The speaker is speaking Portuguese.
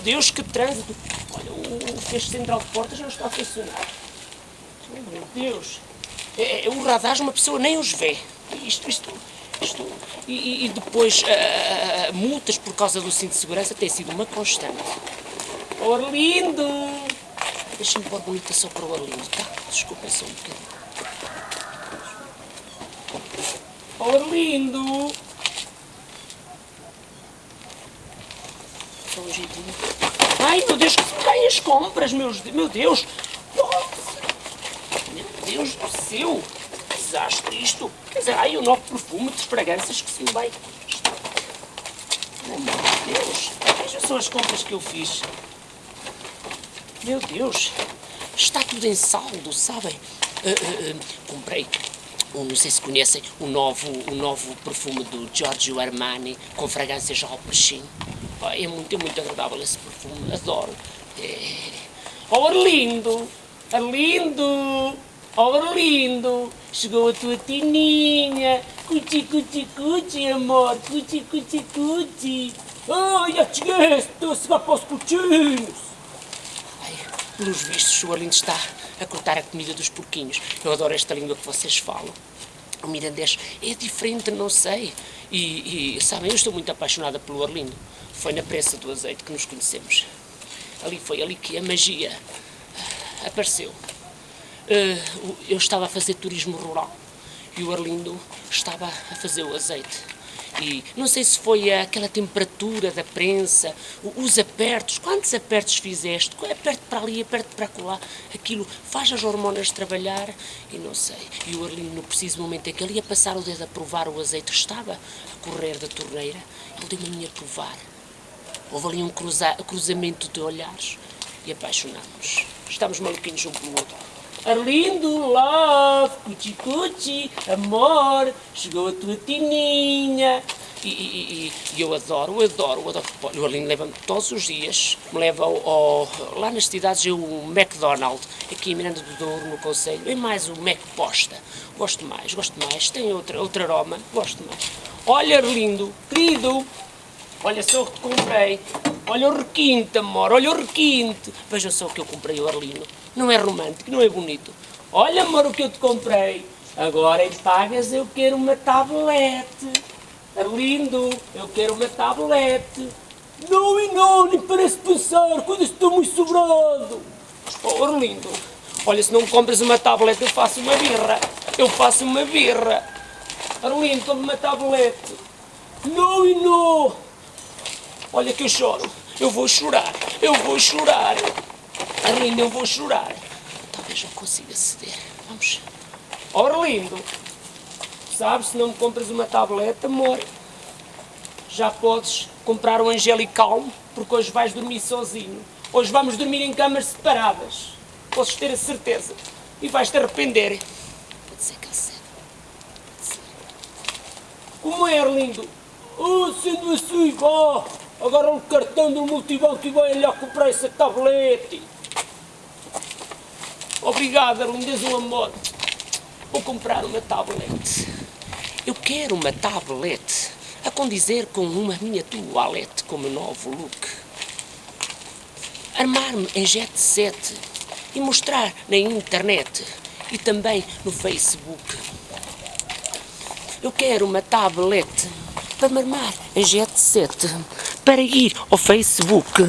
Deus, que trânsito! Olha, o fecho central de portas não está a funcionar. Oh, meu Deus! O radar, uma pessoa nem os vê. Isto. E depois, multas por causa do cinto de segurança tem sido uma constante. Oh, Arlindo! Deixa-me pôr bonita só para o Arlindo, tá? Desculpem só um bocadinho. Oh, Arlindo! Só um jeitinho. Ai, meu Deus, que se me caem as compras, meu Deus! Nossa! Meu Deus do céu! Que desastre isto! Quer dizer, ai, o novo perfume de fragrâncias que se me vai... Oh, meu Deus! Vejam só as compras que eu fiz. Meu Deus! Está tudo em saldo, sabem? Comprei, não sei se conhecem, o novo perfume do Giorgio Armani com fragrâncias ao perchim. É muito agradável esse perfume, adoro. Oh, Arlindo! Arlindo! Oh, Arlindo! Chegou a tua tininha! Cuti, cuti, cuti, amor! Cuti, cuti, cuti! Ai, já cheguei! Estou a chegar para os cutinhos! Pelos vistos, o Arlindo está a cortar a comida dos porquinhos. Eu adoro esta língua que vocês falam. O mirandês é diferente, não sei. E sabem, eu estou muito apaixonada pelo Arlindo. Foi na prensa do azeite que nos conhecemos. Foi ali que a magia apareceu. Eu estava a fazer turismo rural e o Arlindo estava a fazer o azeite. E não sei se foi aquela temperatura da prensa, os apertos, quantos apertos fizeste? Aperto para ali, aperto para colar, aquilo faz as hormonas trabalhar e não sei. E o Arlindo, no preciso momento em que ele ia passar o dedo a provar o azeite que estava a correr da torneira, ele deu-me a mim a provar. Houve ali um cruzamento de olhares e apaixonámos-nos. Estamos maluquinhos um pelo outro. Arlindo, love, cuchi cuchi, amor, chegou a tua tininha. E eu adoro. O Arlindo leva-me todos os dias, me leva lá nas cidades, o McDonald's, aqui em Miranda do Douro, no Conselho, e mais o Mac Posta. Gosto mais, tem outro aroma, gosto mais. Olha, Arlindo, querido, olha só o que te comprei. Olha o requinte, amor, olha o requinte. Vejam só o que eu comprei ao Arlindo. Não é romântico, não é bonito. Olha, amor, o que eu te comprei. Agora em pagas eu quero uma tablete. Arlindo, eu quero uma tablete. Não, nem parece pensar, quando estou muito sobrado. Oh, Arlindo, olha, se não me compras uma tablete eu faço uma birra. Arlindo, toma uma tablete. Não. Olha que eu choro. Eu vou chorar. Arlindo, eu vou chorar. Talvez não consiga ceder. Vamos. Oh, Arlindo, sabes, se não me compras uma tableta, amor, já podes comprar um Angelical, porque hoje vais dormir sozinho. Hoje vamos dormir em camas separadas. Podes ter a certeza. E vais-te arrepender. Pode ser que ele ceda. Como é, Arlindo? Oh, sendo assim, vá. Agora um cartão do multibanco e vai olhar comprar essa tablete. Obrigado, Arlindo, és um amor. Vou comprar uma tablete. Eu quero uma tablete a condizer com uma minha toalete, com o meu novo look. Armar-me em jet set e mostrar na internet e também no Facebook. Eu quero uma tablete para me armar em jet set, para ir ao Facebook.